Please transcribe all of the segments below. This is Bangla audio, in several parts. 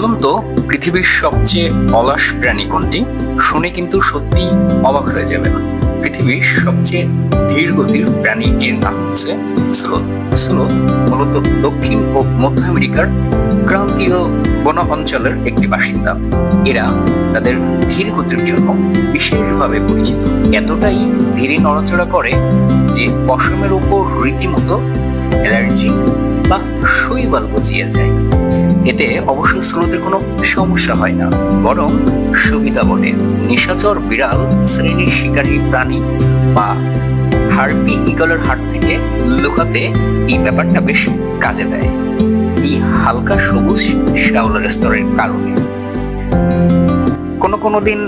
বলুন তো, পৃথিবীর সবচেয়ে অলস প্রাণী কোনটি? শুনে কিন্তু সত্যি অবাক হয়ে যাবেন। পৃথিবীর সবচেয়ে ধীর গতির প্রাণীটির নাম হচ্ছে স্লোথ। স্লোথ মূলত দক্ষিণ ও মধ্য আমেরিকার ক্রান্তীয় বন অঞ্চলের একটি বাসিন্দা। এরা তাদের ধীর গতির জন্য বিশেষভাবে পরিচিত। এতটাই ধীরে নড়াচড়া করে যে পশমের উপর রীতিমতো অ্যালার্জি বা শৈবাল গজিয়ে যায়। এতে অবশ্য স্লোথের কোনো সমস্যা হয় না, বরং সুবিধা বটে। নিশাচর বিড়াল শ্রেণীর শিকারী প্রাণী বা হার্পি ইগলের হাত থেকে লুকাতে এই ব্যাপারটা বেশ কাজে দেয়, এই হালকা সবুজ শ্যাওলার স্তরের কারণে। কোনো দিন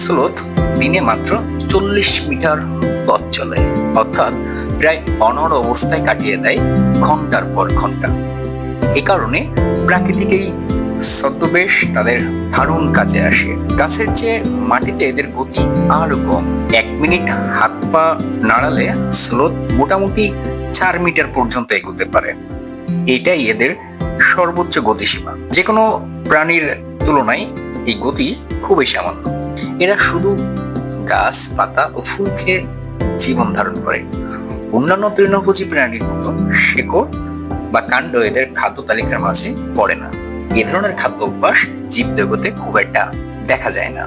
স্লোথ দিনে মাত্র 40 মিটার পথ চলে, অর্থাৎ প্রায় অনড় অবস্থায় কাটিয়ে দেয় ঘন্টার পর ঘন্টা। এ কারণে প্রাকৃতিক এই ছদ্মবেশ তাদের দারুণ কাজে আসে। গাছের চেয়ে মাটিতে এদের গতি আরো কম। 1 মিনিট হাত পা নাড়ালে স্লোথ মোটামুটি 4 মিটার পর্যন্ত এগোতে পারে। এটাই এদের সর্বোচ্চ গতিসীমা। যে কোনো প্রাণীর তুলনায় এই গতি খুবই সামান্য। এরা শুধু গাছ পাতা ও ফুল খেয়ে জীবন ধারণ করে। অন্যান্য তৃণভোজী প্রাণীর মতো শেকড় বা কাণ্ড এদের খাদ্য তালিকার মাঝে পড়ে না। এ ধরনের খাদ্য অভ্যাস জীবজগতে খুব একটা দেখা যায় না।